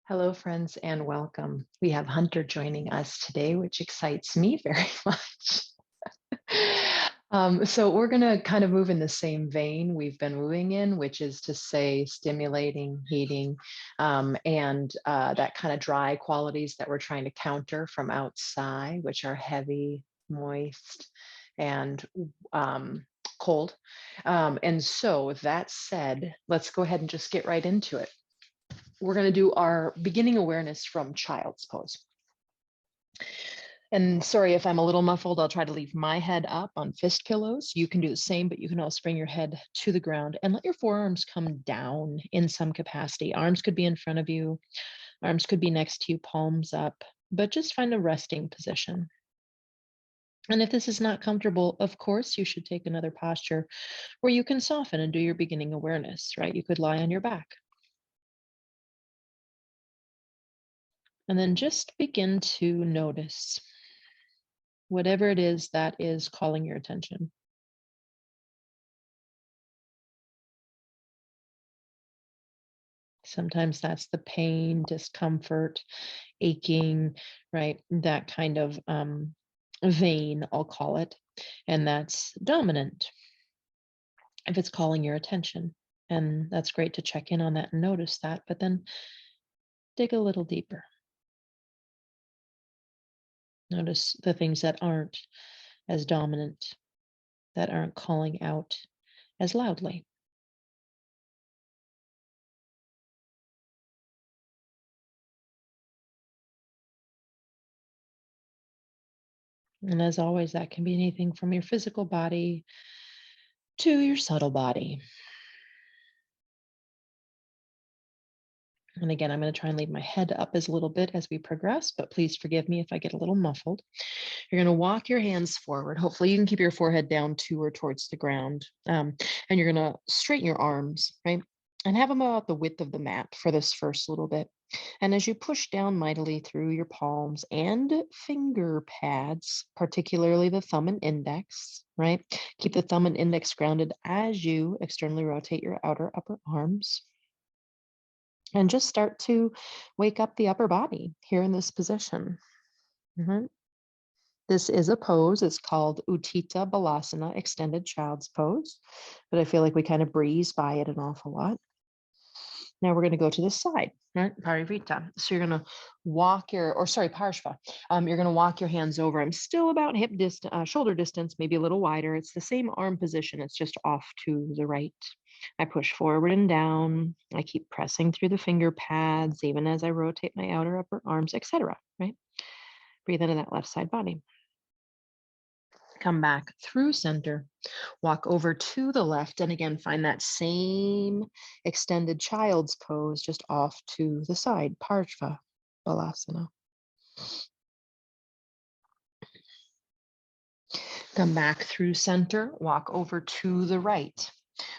Hello, friends, and welcome. We have Hunter joining us today, which excites me very much. So we're going to kind of move in the same vein we've been moving in, which is to say stimulating, heating, and that kind of dry qualities that we're trying to counter from outside, which are heavy, moist, and cold. And so with that said, let's go ahead and just get right into it. We're going to do our beginning awareness from child's pose. And sorry if I'm a little muffled, I'll try to leave my head up on fist pillows. You can do the same, but you can also bring your head to the ground and let your forearms come down in some capacity. Arms could be in front of you, arms could be next to you, palms up, but just find a resting position. And if this is not comfortable, of course, you should take another posture where you can soften and do your beginning awareness, right? You could lie on your back. And then just begin to notice whatever it is that is calling your attention. Sometimes that's the pain, discomfort, aching, right? That kind of vein, I'll call it. And that's dominant if it's calling your attention. And that's great to check in on that and notice that, but then dig a little deeper. Notice the things that aren't as dominant, that aren't calling out as loudly. And as always, that can be anything from your physical body to your subtle body. And again, I'm going to try and leave my head up as a little bit as we progress, but please forgive me if I get a little muffled. You're going to walk your hands forward. Hopefully you can keep your forehead down to or towards the ground. And you're going to straighten your arms, right? And have them about the width of the mat for this first little bit. And as you push down mightily through your palms and finger pads, particularly the thumb and index, right? Keep the thumb and index grounded as you externally rotate your outer upper arms. And just start to wake up the upper body here in this position. This is a pose. It's called Utthita Balasana, extended child's pose, but I feel like we kind of breeze by it an awful lot. Now we're going to go to the side, right? Parivrtta. So you're going to walk Parshva. You're going to walk your hands over. I'm still about hip distance, shoulder distance, maybe a little wider. It's the same arm position. It's just off to the right. I push forward and down. I keep pressing through the finger pads, even as I rotate my outer upper arms, etc. Right? Breathe into that left side body. Come back through center, walk over to the left, and again, find that same extended child's pose just off to the side, Parshva Balasana. Come back through center, walk over to the right.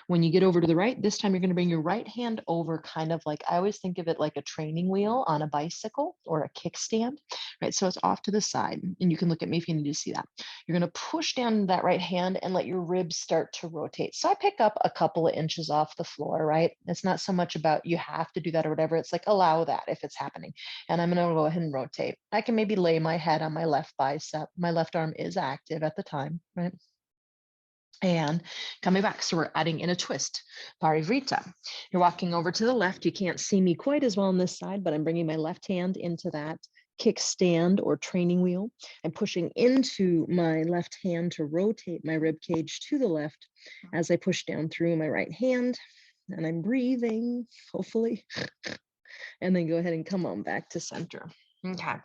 When you get over to the right, this time you're going to bring your right hand over, kind of like, I always think of it like a training wheel on a bicycle or a kickstand, right? So it's off to the side, and you can look at me if you need to see that. You're going to push down that right hand and let your ribs start to rotate. So I pick up a couple of inches off the floor, right? It's not so much about you have to do that or whatever. It's like, allow that if it's happening. And I'm going to go ahead and rotate. I can maybe lay my head on my left bicep. My left arm is active at the time, right? And coming back, so we're adding in a twist, Parivrtta. You're walking over to the left. You can't see me quite as well on this side, but I'm bringing my left hand into that kickstand or training wheel. I'm pushing into my left hand to rotate my rib cage to the left as I push down through my right hand, and I'm breathing, hopefully, and then go ahead and come on back to center. Okay.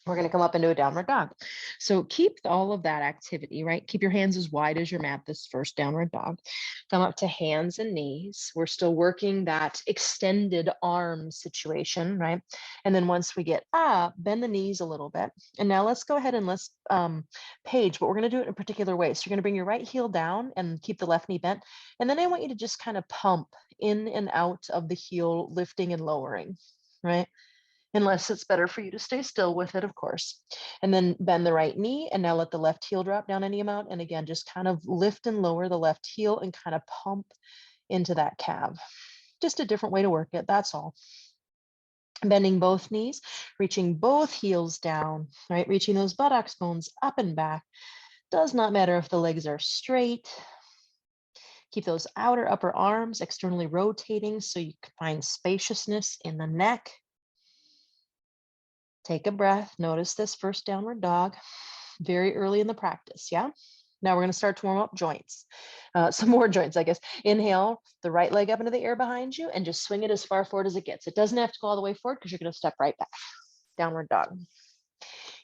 We're going to come up into a downward dog. So keep all of that activity, right? Keep your hands as wide as your mat, this first downward dog. Come up to hands and knees. We're still working that extended arm situation, right? And then once we get up, bend the knees a little bit. And now let's go ahead and let's page, but we're going to do it in a particular way. So you're going to bring your right heel down and keep the left knee bent. And then I want you to just kind of pump in and out of the heel, lifting and lowering, right? Unless it's better for you to stay still with it, of course. And then bend the right knee, and now let the left heel drop down any amount. And again, just kind of lift and lower the left heel and kind of pump into that calf. Just a different way to work it, that's all. Bending both knees, reaching both heels down, right? Reaching those buttocks bones up and back. Does not matter if the legs are straight. Keep those outer upper arms externally rotating so you can find spaciousness in the neck. Take a breath. Notice this first downward dog very early in the practice, yeah? Now we're going to start to warm up joints. Some more joints, I guess. Inhale the right leg up into the air behind you and just swing it as far forward as it gets. It doesn't have to go all the way forward because you're going to step right back. Downward dog.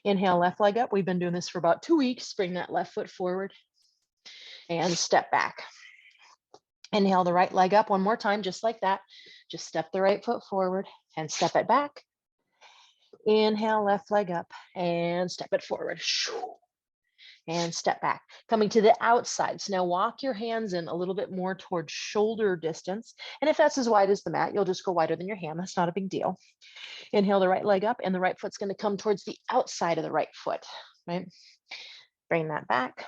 Inhale, left leg up. We've been doing this for about 2 weeks. Bring that left foot forward and step back. Inhale the right leg up one more time, just like that. Just step the right foot forward and step it back. Inhale, left leg up and step it forward. And step back. Coming to the outside. So now walk your hands in a little bit more towards shoulder distance. And if that's as wide as the mat, you'll just go wider than your hand. That's not a big deal. Inhale the right leg up and the right foot's going to come towards the outside of the right foot, right? Bring that back.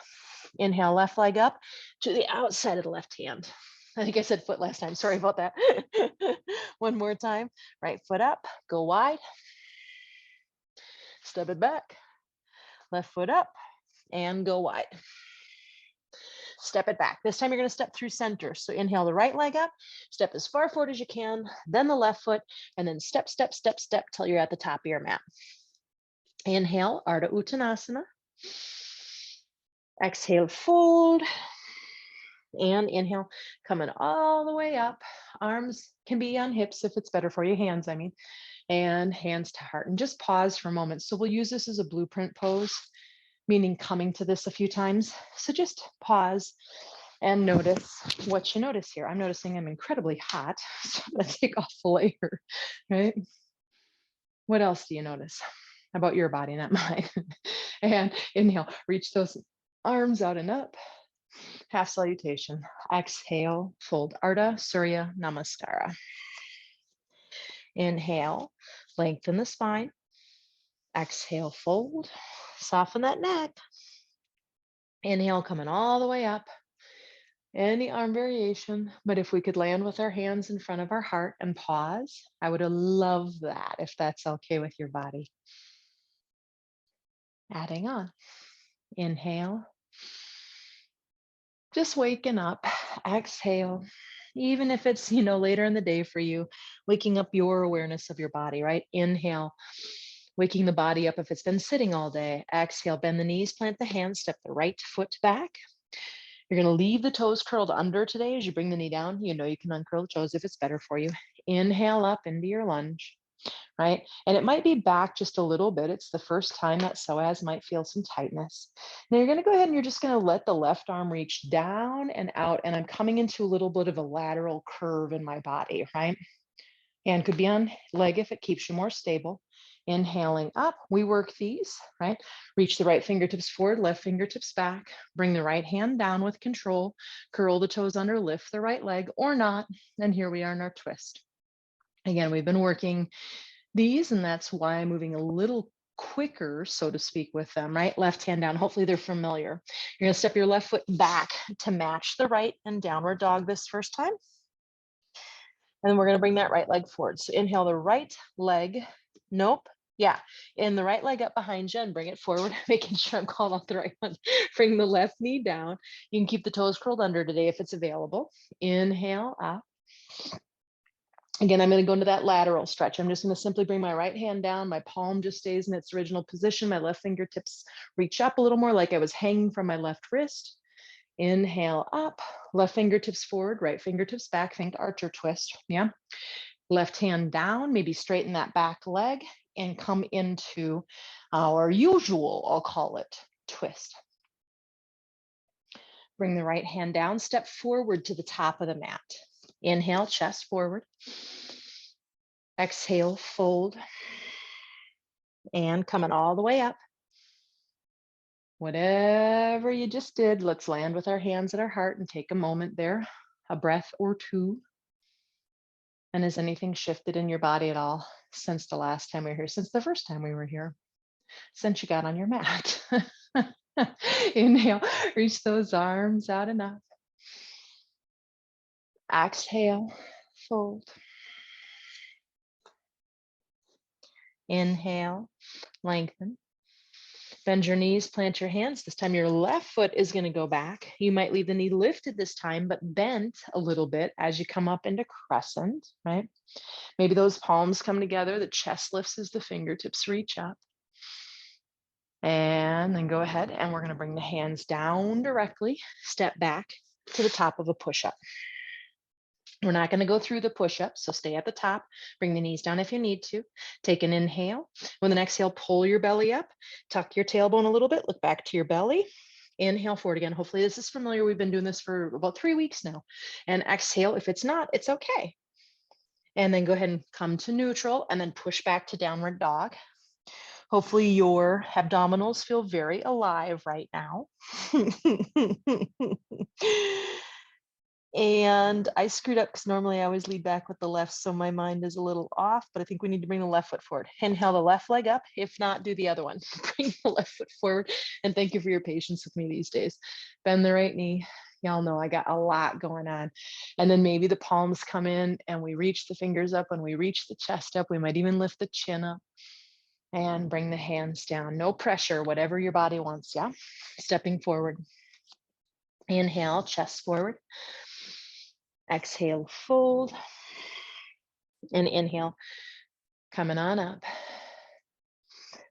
Inhale, left leg up to the outside of the left hand. I think I said foot last time. Sorry about that. One more time. Right foot up, go wide. Step it back. Left foot up and go wide. Step it back. This time you're going to step through center. So inhale the right leg up, step as far forward as you can, then the left foot, and then step, step, step, step till you're at the top of your mat. Inhale, Ardha Uttanasana. Exhale, fold. And inhale, coming all the way up. Arms can be on hips if it's better for you. Hands, I mean. And hands to heart. And just pause for a moment. So we'll use this as a blueprint pose, meaning coming to this a few times. So just pause and notice what you notice here. I'm noticing I'm incredibly hot, so I'm gonna take off the layer, right? What else do you notice about your body, not mine? And inhale, reach those arms out and up. Half salutation. Exhale, fold. Ardha Surya Namaskara. Inhale, lengthen the spine. Exhale, fold. Soften that neck. Inhale, coming all the way up. Any arm variation, but if we could land with our hands in front of our heart and pause, I would love that if that's okay with your body. Adding on. Inhale. Just waking up. Exhale. Even if it's, later in the day for you, waking up your awareness of your body, right? Inhale. Waking the body up if it's been sitting all day. Exhale, bend the knees, plant the hands, step the right foot back. You're going to leave the toes curled under today as you bring the knee down. You can uncurl the toes if it's better for you. Inhale up into your lunge, right? And it might be back just a little bit. It's the first time that psoas might feel some tightness. Now you're going to go ahead and you're just going to let the left arm reach down and out. And I'm coming into a little bit of a lateral curve in my body, right? Hand could be on leg if it keeps you more stable. Inhaling up, we work these, right? Reach the right fingertips forward, left fingertips back. Bring the right hand down with control. Curl the toes under, lift the right leg or not. And here we are in our twist. Again, we've been working these, and that's why I'm moving a little quicker, so to speak, with them, right? Left hand down. Hopefully they're familiar. You're going to step your left foot back to match the right and downward dog this first time. And then we're going to bring that right leg forward. So inhale the right leg. Nope. Yeah. And the right leg up behind you and bring it forward, making sure I'm calling out the right one. Bring the left knee down. You can keep the toes curled under today if it's available. Inhale up. Again, I'm going to go into that lateral stretch. I'm just going to simply bring my right hand down. My palm just stays in its original position. My left fingertips reach up a little more like I was hanging from my left wrist. Inhale up, left fingertips forward, right fingertips back, think archer twist, yeah? Left hand down, maybe straighten that back leg and come into our usual, I'll call it, twist. Bring the right hand down, step forward to the top of the mat. Inhale, chest forward. Exhale, fold. And coming all the way up. Whatever you just did, let's land with our hands at our heart and take a moment there, a breath or two. And has anything shifted in your body at all since the last time we were here, since the first time we were here, since you got on your mat? Inhale, reach those arms out and up. Exhale, fold. Inhale, lengthen. Bend your knees, plant your hands. This time your left foot is going to go back. You might leave the knee lifted this time, but bent a little bit as you come up into crescent, right? Maybe those palms come together, the chest lifts as the fingertips reach up. And then go ahead and we're going to bring the hands down directly, step back to the top of a push-up. We're not going to go through the push-up, so stay at the top. Bring the knees down if you need to. Take an inhale. With an exhale, pull your belly up. Tuck your tailbone a little bit. Look back to your belly. Inhale forward again. Hopefully this is familiar. We've been doing this for about 3 weeks now. And exhale. If it's not, it's okay. And then go ahead and come to neutral and then push back to downward dog. Hopefully your abdominals feel very alive right now. And I screwed up because normally I always lead back with the left, so my mind is a little off, but I think we need to bring the left foot forward. Inhale the left leg up. If not, do the other one. Bring the left foot forward. And thank you for your patience with me these days. Bend the right knee. Y'all know I got a lot going on. And then maybe the palms come in and we reach the fingers up and we reach the chest up. We might even lift the chin up and bring the hands down. No pressure, whatever your body wants, yeah? Stepping forward. Inhale, chest forward. Exhale, fold, and inhale, coming on up.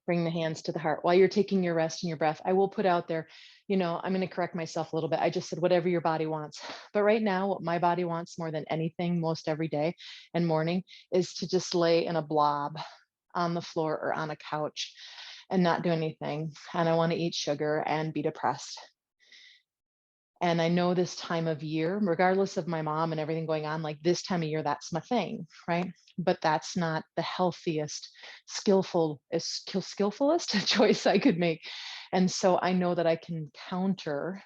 Bring the hands to the heart. While you're taking your rest and your breath, I will put out there, I'm going to correct myself a little bit. I just said whatever your body wants. But right now, what my body wants more than anything, most every day and morning, is to just lay in a blob on the floor or on a couch and not do anything. And I want to eat sugar and be depressed. And I know this time of year, regardless of my mom and everything going on, like this time of year, that's my thing, right? But that's not the healthiest, skillfulest choice I could make. And so I know that I can counter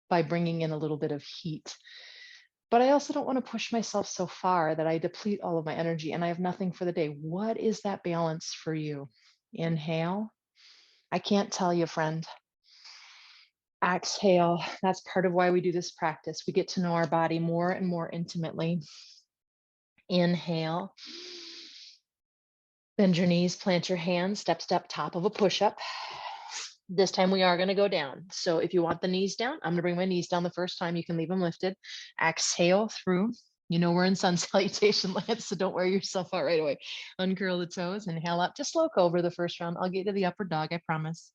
by bringing in a little bit of heat. But I also don't want to push myself so far that I deplete all of my energy and I have nothing for the day. What is that balance for you? Inhale. I can't tell you, friend. Exhale. That's part of why we do this practice. We get to know our body more and more intimately. Inhale. Bend your knees, plant your hands, step, top of a push-up. This time we are going to go down. So if you want the knees down, I'm going to bring my knees down the first time. You can leave them lifted. Exhale through. We're in sun salutation land, so don't wear yourself out right away. Uncurl the toes, inhale up, just low cobra the first round. I'll get to the upward dog, I promise.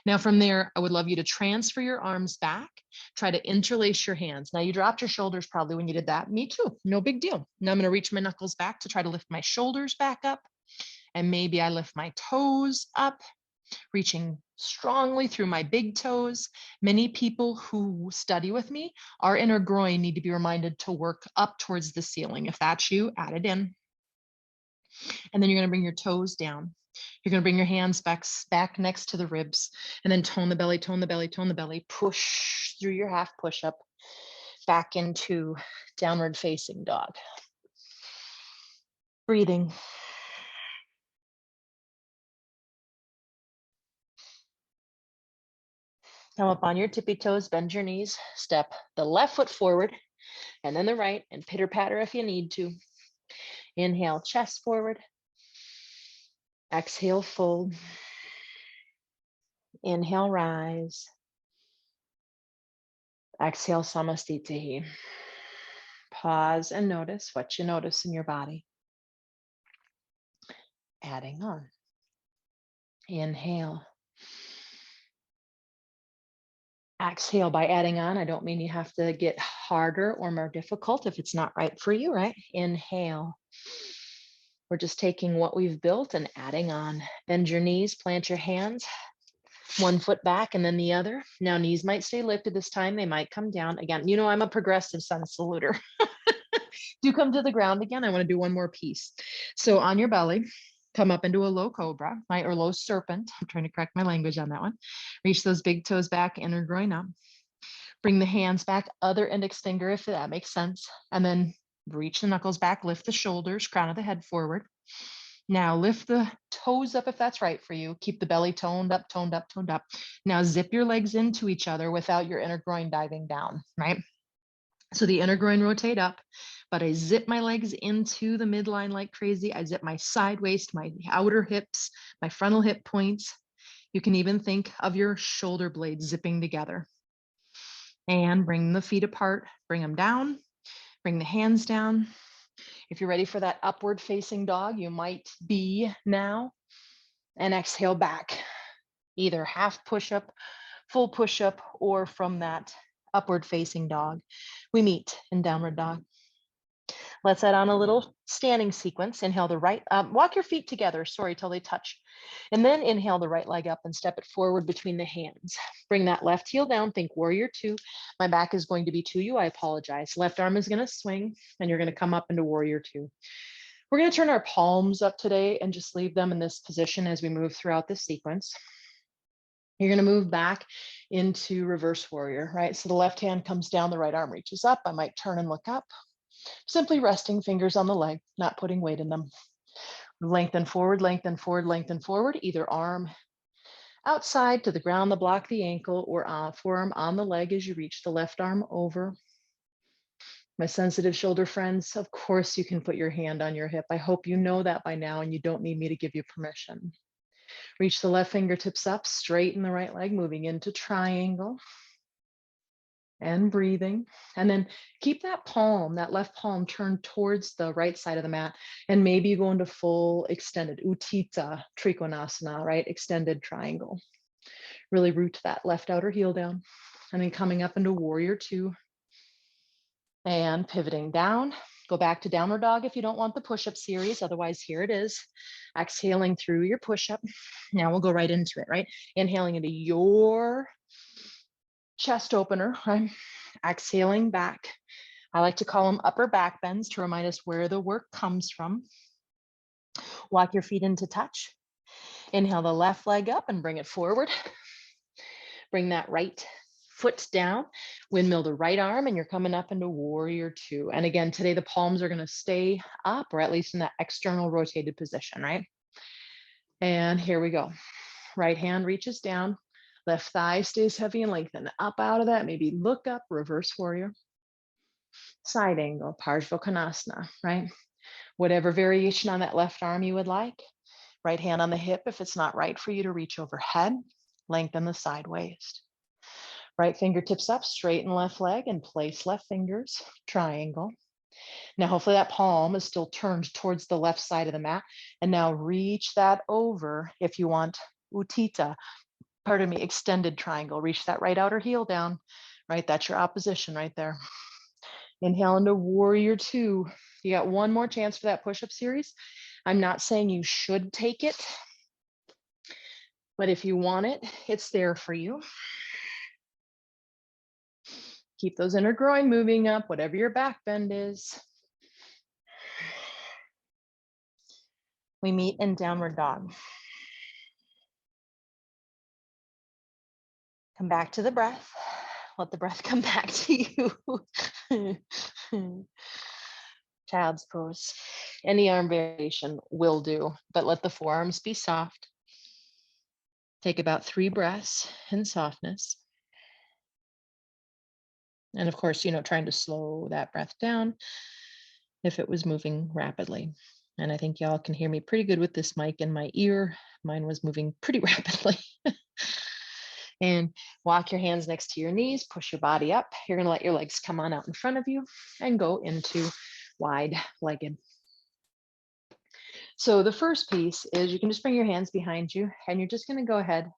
Now from there, I would love you to transfer your arms back. Try to interlace your hands. Now you dropped your shoulders probably when you did that. Me too, no big deal. Now I'm going to reach my knuckles back to try to lift my shoulders back up. And maybe I lift my toes up, reaching strongly through my big toes. Many people who study with me, our inner groin need to be reminded to work up towards the ceiling. If that's you, add it in. And then you're going to bring your toes down. You're going to bring your hands back next to the ribs and then tone the belly, tone the belly, tone the belly. Push through your half push-up back into downward facing dog. Breathing. Come up on your tippy toes, bend your knees, step the left foot forward and then the right, and pitter patter if you need to. Inhale, chest forward. Exhale, fold. Inhale, rise. Exhale, samastitihi. Pause and notice what you notice in your body. Adding on. Inhale. Exhale. By adding on, I don't mean you have to get harder or more difficult if it's not right for you, right? Inhale. We're just taking what we've built and adding on. Bend your knees, plant your hands, one foot back and then the other. Now knees might stay lifted this time. They might come down. Again, I'm a progressive sun saluter. Do come to the ground again. I want to do one more piece. So on your belly, come up into a low cobra, right? Or low serpent. I'm trying to correct my language on that one. Reach those big toes back, inner groin up. Bring the hands back, other index finger, if that makes sense. And then reach the knuckles back, lift the shoulders, crown of the head forward. Now lift the toes up if that's right for you. Keep the belly toned up, toned up, toned up. Now zip your legs into each other without your inner groin diving down, right? So the inner groin rotate up, but I zip my legs into the midline like crazy. I zip my side waist, my outer hips, my frontal hip points. You can even think of your shoulder blades zipping together. And bring the feet apart, bring them down, bring the hands down. If you're ready for that upward facing dog, you might be now. And exhale back, either half push-up, full push-up, or from that upward facing dog. We meet in downward dog. Let's add on a little standing sequence. Inhale the right, walk your feet together, sorry, till they touch. And then inhale the right leg up and step it forward between the hands. Bring that left heel down, think warrior two. My back is going to be to you, I apologize. Left arm is gonna swing and you're gonna come up into warrior two. We're gonna turn our palms up today and just leave them in this position as we move throughout this sequence. You're gonna move back into reverse warrior, right? So the left hand comes down, the right arm reaches up. I might turn and look up. Simply resting fingers on the leg, not putting weight in them. Lengthen forward, lengthen forward, lengthen forward. Either arm outside to the ground to block the ankle, or forearm on the leg as you reach the left arm over. My sensitive shoulder friends, of course you can put your hand on your hip. I hope you know that by now and you don't need me to give you permission. Reach the left fingertips up, straighten the right leg, moving into triangle. And breathing. And then keep that palm, that left palm turned towards the right side of the mat. And maybe you go into full extended Utthita Trikonasana, right? Extended triangle. Really root that left outer heel down. And then coming up into warrior two. And pivoting down. Go back to downward dog if you don't want the push-up series. Otherwise, here it is. Exhaling through your push-up. Now we'll go right into it, right? Inhaling into your chest opener, right? Exhaling back. I like to call them upper back bends to remind us where the work comes from. Walk your feet into touch. Inhale the left leg up and bring it forward. Bring that right foot down. Windmill the right arm and you're coming up into warrior two. And again, today the palms are going to stay up, or at least in that external rotated position, right? And here we go. Right hand reaches down. Left thigh stays heavy and lengthened. Up out of that, maybe look up, reverse warrior. Side angle, Parsvakonasana, right? Whatever variation on that left arm you would like. Right hand on the hip if it's not right for you to reach overhead. Lengthen the side waist. Right fingertips up, straighten left leg and place left fingers, triangle. Now hopefully that palm is still turned towards the left side of the mat. And now reach that over if you want Utthita, pardon me, extended triangle. Reach that right outer heel down, right? That's your opposition right there. Inhale into warrior two. You got one more chance for that push-up series. I'm not saying you should take it, but if you want it, it's there for you. Keep those inner groin moving up, whatever your back bend is. We meet in downward dog. Come back to the breath. Let the breath come back to you. Child's pose. Any arm variation will do, but let the forearms be soft. Take about 3 breaths in softness. And of course, trying to slow that breath down if it was moving rapidly. And I think y'all can hear me pretty good with this mic in my ear. Mine was moving pretty rapidly. And walk your hands next to your knees, push your body up. You're gonna let your legs come on out in front of you and go into wide-legged. So the first piece is you can just bring your hands behind you and you're just gonna go ahead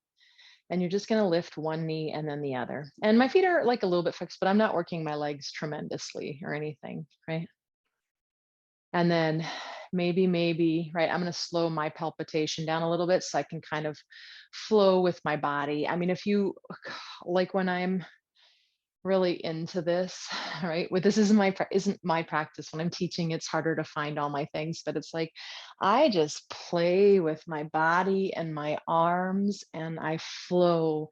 and you're just gonna lift one knee and then the other. And my feet are like a little bit fixed, but I'm not working my legs tremendously or anything, right? And then maybe, right, I'm gonna slow my palpitation down a little bit so I can kind of flow with my body. I mean, if you, like when I'm really into this, right? This isn't my practice. When I'm teaching, it's harder to find all my things, but it's like, I just play with my body and my arms and I flow.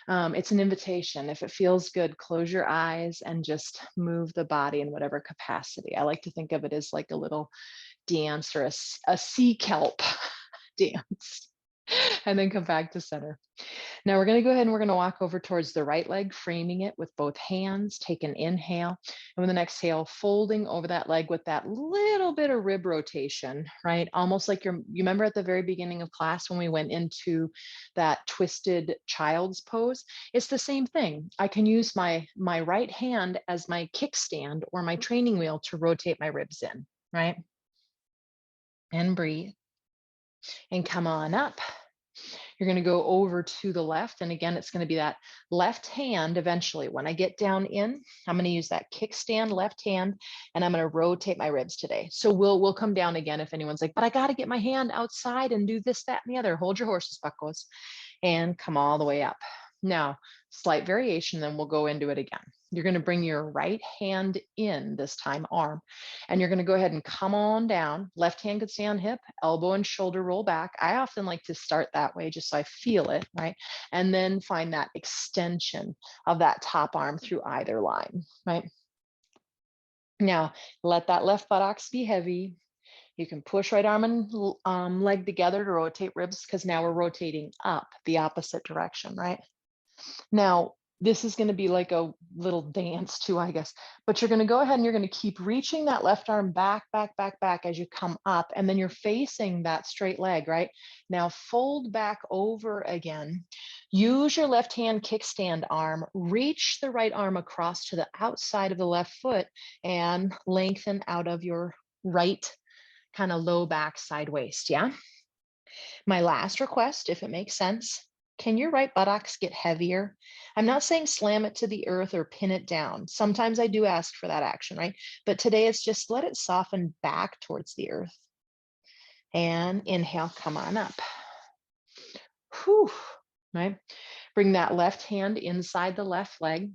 It's an invitation. If it feels good, close your eyes and just move the body in whatever capacity. I like to think of it as like a little dance or a sea kelp dance. And then come back to center. Now we're going to go ahead and we're going to walk over towards the right leg, framing it with both hands. Take an inhale. And with an exhale, folding over that leg with that little bit of rib rotation, right? Almost like you remember at the very beginning of class when we went into that twisted child's pose? It's the same thing. I can use my right hand as my kickstand or my training wheel to rotate my ribs in, right? And breathe and come on up. You're going to go over to the left. And again, it's going to be that left hand eventually. When I get down in, I'm going to use that kickstand left hand and I'm going to rotate my ribs today. So we'll come down again if anyone's like, but I got to get my hand outside and do this, that, and the other. Hold your horses, buckles, and come all the way up. Now, slight variation, then we'll go into it again. You're going to bring your right hand in this time, arm, and you're going to go ahead and come on down. Left hand could stay on hip, elbow and shoulder roll back. I often like to start that way just so I feel it, right? And then find that extension of that top arm through either line, right? Now, let that left buttocks be heavy. You can push right arm and leg together to rotate ribs because now we're rotating up the opposite direction, right? Now, this is going to be like a little dance too, I guess, but you're going to go ahead and you're going to keep reaching that left arm back, back, back, back as you come up, and then you're facing that straight leg, right? Now fold back over again. Use your left hand kickstand arm, reach the right arm across to the outside of the left foot and lengthen out of your right kind of low back side waist, yeah? My last request, if it makes sense, can your right buttocks get heavier? I'm not saying slam it to the earth or pin it down. Sometimes I do ask for that action, right? But today it's just let it soften back towards the earth. And inhale, come on up. Whew, right? Bring that left hand inside the left leg.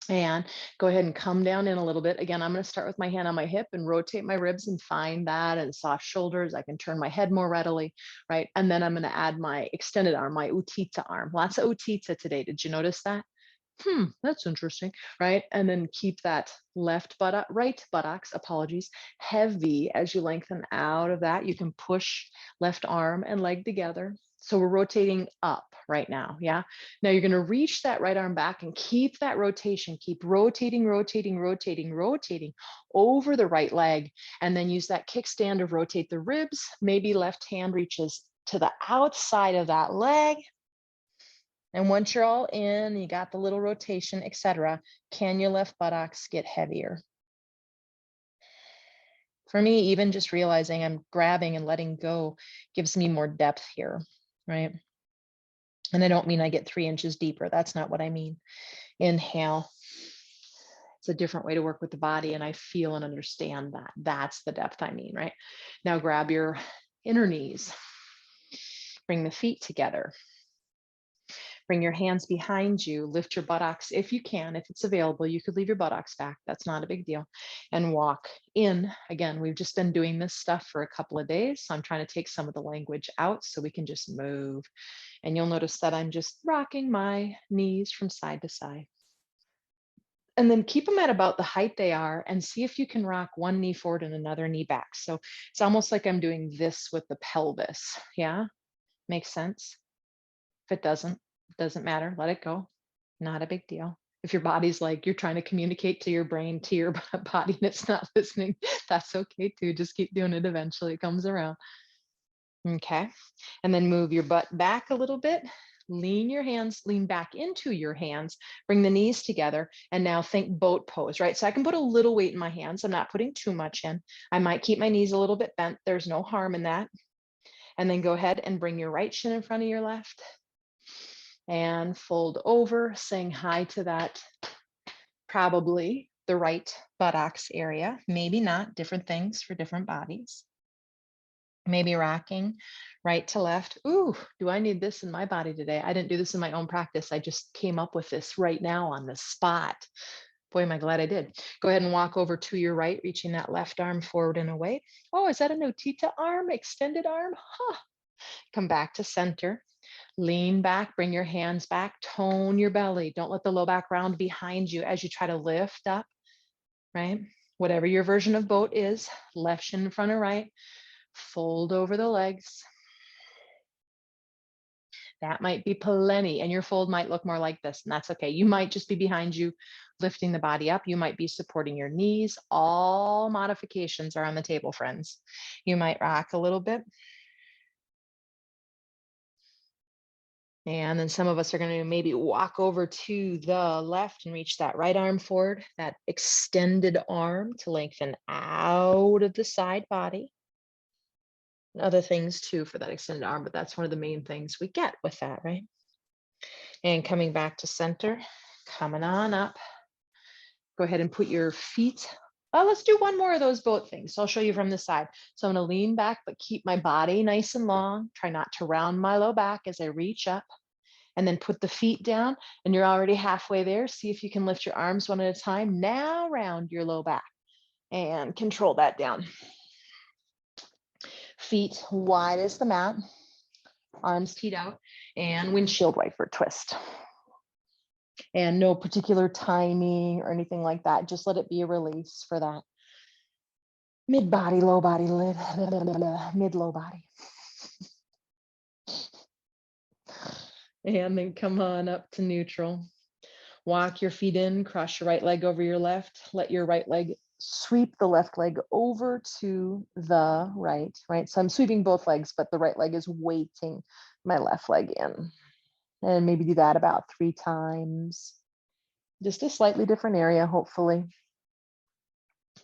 And go ahead and come down in a little bit. Again, I'm going to start with my hand on my hip and rotate my ribs and find that and soft shoulders. I can turn my head more readily, right? And then I'm going to add my extended arm, my utthita arm. Lots of utthita today. Did you notice that? That's interesting, right? And then keep that right buttocks, apologies, heavy as you lengthen out of that. You can push left arm and leg together. So we're rotating up right now, yeah? Now you're gonna reach that right arm back and keep that rotation, keep rotating, rotating, rotating, rotating over the right leg, and then use that kickstand to rotate the ribs. Maybe left hand reaches to the outside of that leg. And once you're all in, you got the little rotation, etc., can your left buttocks get heavier? For me, even just realizing I'm grabbing and letting go gives me more depth here, right? And I don't mean I get 3 inches deeper. That's not what I mean. Inhale. It's a different way to work with the body, and I feel and understand that. That's the depth I mean, right? Now grab your inner knees. Bring the feet together. Bring your hands behind you, lift your buttocks if you can, if it's available. You could leave your buttocks back, that's not a big deal. And walk in. Again, we've just been doing this stuff for a couple of days, so I'm trying to take some of the language out so we can just move. And you'll notice that I'm just rocking my knees from side to side. And then keep them at about the height they are and see if you can rock one knee forward and another knee back. So it's almost like I'm doing this with the pelvis, yeah? Makes sense? If it doesn't matter, let it go. Not a big deal. If your body's like you're trying to communicate to your brain, to your body, and it's not listening, that's okay too. Just keep doing it. Eventually it comes around. Okay. And then move your butt back a little bit. Lean back into your hands, bring the knees together, and now think boat pose, right? So I can put a little weight in my hands. I'm not putting too much in. I might keep my knees a little bit bent. There's no harm in that. And then go ahead and bring your right shin in front of your left. And fold over, saying hi to that, probably the right buttocks area, maybe not, different things for different bodies. Maybe rocking right to left. Ooh, do I need this in my body today? I didn't do this in my own practice. I just came up with this right now on the spot. Boy, am I glad I did. Go ahead and walk over to your right, reaching that left arm forward and away. Oh, is that a Notita arm, extended arm? Huh. Come back to center. Lean back, bring your hands back, tone your belly. Don't let the low back round behind you as you try to lift up, right? Whatever your version of boat is, left shin in front of right, fold over the legs. That might be plenty. And your fold might look more like this, and that's okay. You might just be behind you, lifting the body up. You might be supporting your knees. All modifications are on the table, friends. You might rock a little bit. And then some of us are going to maybe walk over to the left and reach that right arm forward, that extended arm to lengthen out of the side body. And other things too for that extended arm, but that's one of the main things we get with that, right? And coming back to center, coming on up. Go ahead and put your feet. Let's do one more of those boat things. So I'll show you from the side. So I'm going to lean back, but keep my body nice and long. Try not to round my low back as I reach up. And then put the feet down, and you're already halfway there. See if you can lift your arms one at a time. Now round your low back and control that down. Feet wide as the mat, arms teed out, and windshield wiper twist. And no particular timing or anything like that. Just let it be a release for that mid body, low body, mid low body. And then come on up to neutral. Walk your feet in, cross your right leg over your left. Let your right leg sweep the left leg over to the right, right? So I'm sweeping both legs, but the right leg is weighting my left leg in. And maybe do that about 3 times. Just a slightly different area, hopefully.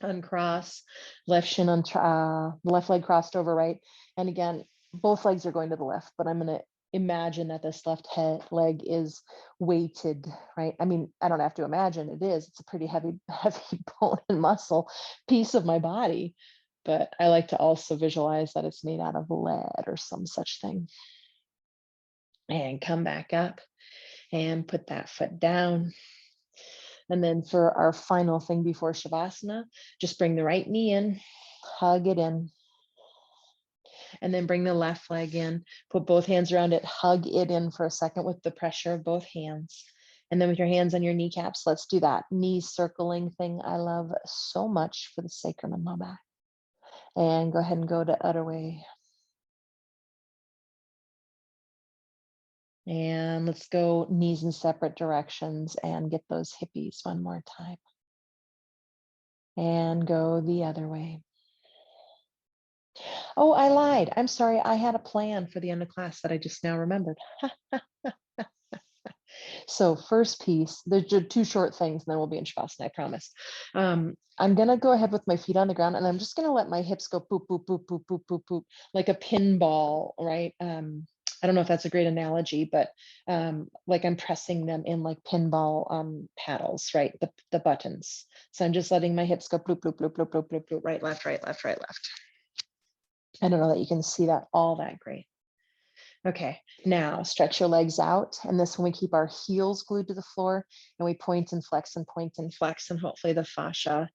Uncross, left shin, left leg crossed over right. And again, both legs are going to the left, but I'm going to imagine that this left leg is weighted, right? I mean, I don't have to imagine, it is. It's a pretty heavy bone and muscle piece of my body, but I like to also visualize that it's made out of lead or some such thing. And come back up and put that foot down. And then for our final thing before Shavasana, just bring the right knee in, hug it in. And then bring the left leg in, put both hands around it, hug it in for a second with the pressure of both hands. And then with your hands on your kneecaps, let's do that knee circling thing I love so much for the sacrum and low back. And go ahead and go to other way. And let's go knees in separate directions and get those hippies one more time. And go the other way. Oh, I lied. I'm sorry. I had a plan for the end of class that I just now remembered. So first piece, there's just 2 short things, and then we'll be in Shavasana, I promise. I'm going to go ahead with my feet on the ground, and I'm just going to let my hips go boop, boop, boop, boop, boop, boop, boop, like a pinball, right? I don't know if that's a great analogy, but like I'm pressing them in like pinball paddles, right? The buttons. So I'm just letting my hips go bloop, bloop, bloop, bloop, bloop, bloop, bloop, right, left, right, left, right, left. I don't know that you can see that all that great. Okay, now stretch your legs out. And this when we keep our heels glued to the floor and we point and flex and point and flex, and hopefully the fascia,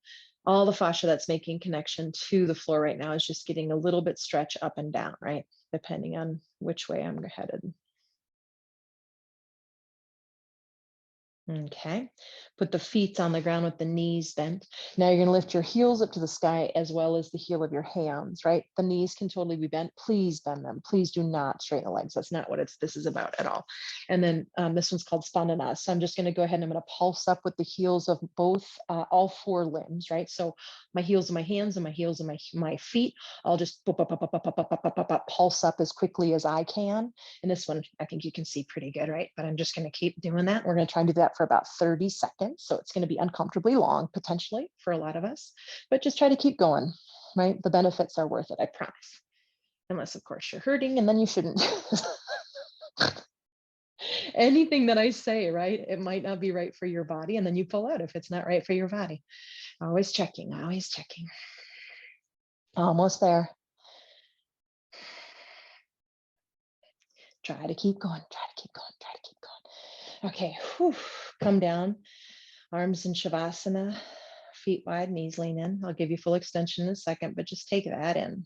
all the fascia that's making connection to the floor right now is just getting a little bit stretch up and down, right? Depending on which way I'm headed. Okay, put the feet on the ground with the knees bent. Now you're going to lift your heels up to the sky as well as the heel of your hands, right? The knees can totally be bent. Please bend them. Please do not straighten the legs. That's not what this is about at all. And then this one's called Spandana. So I'm just going to go ahead and I'm going to pulse up with the heels of both, all 4 limbs, right? So my heels of my hands and my heels of my feet. I'll just pulse up as quickly as I can. And this one, I think you can see pretty good, right? But I'm just going to keep doing that. We're going to try and do that for about 30 seconds. So it's going to be uncomfortably long, potentially, for a lot of us, but just try to keep going, right? The benefits are worth it, I promise. Unless, of course, you're hurting, and then you shouldn't. Anything that I say, right? It might not be right for your body, and then you pull out if it's not right for your body. Always checking, always checking. Almost there. Try to keep going, try to keep going, try to keep going. Okay, whew. Come down. Arms in Shavasana, feet wide, knees lean in. I'll give you full extension in a second, but just take that in.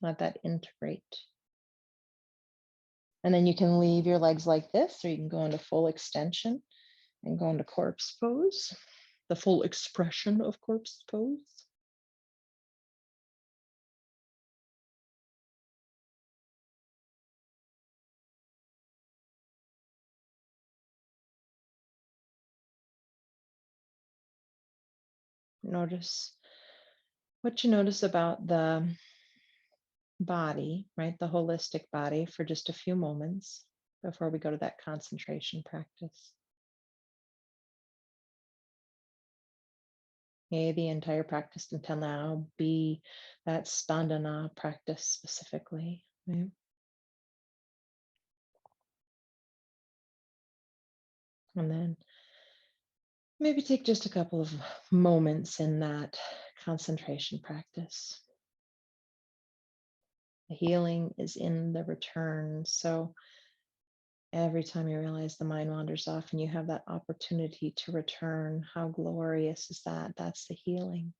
Let that integrate. And then you can leave your legs like this, or you can go into full extension and go into corpse pose, the full expression of corpse pose. Notice what you notice about the body, right? The holistic body for just a few moments before we go to that concentration practice. May the entire practice until now be that spandana practice specifically, right? And then maybe take just a couple of moments in that concentration practice. The healing is in the return. So every time you realize the mind wanders off and you have that opportunity to return, how glorious is that? That's the healing.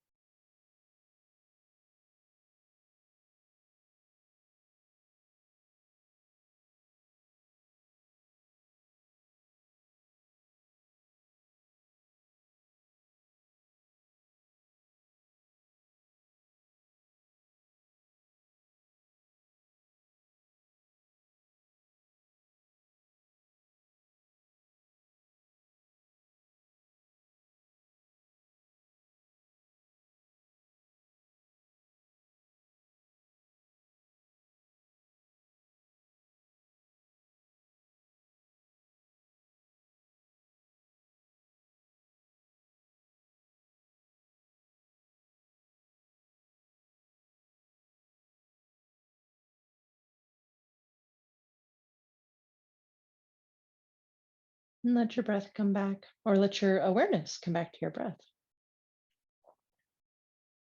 And let your breath come back, or let your awareness come back to your breath.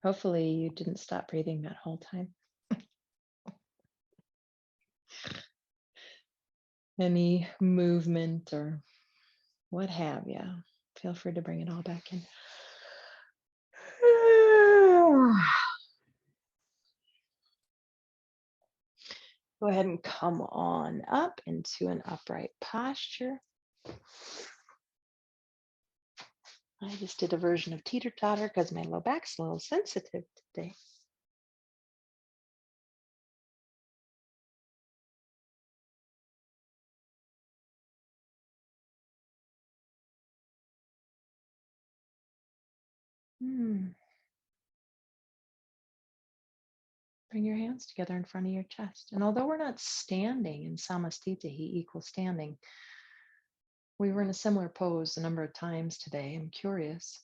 Hopefully, you didn't stop breathing that whole time. Any movement or what have you, feel free to bring it all back in. Go ahead and come on up into an upright posture. I just did a version of teeter-totter because my low back's a little sensitive today. Bring your hands together in front of your chest. And although we're not standing in samastitihi, equal standing, we were in a similar pose a number of times today. I'm curious,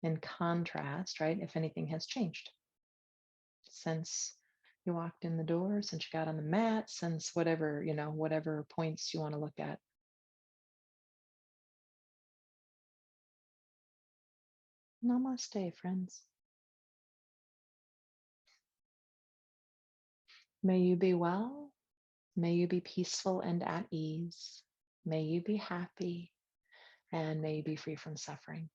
in contrast, right, if anything has changed since you walked in the door, since you got on the mat, since whatever, whatever points you want to look at. Namaste, friends. May you be well. May you be peaceful and at ease. May you be happy. And may you be free from suffering.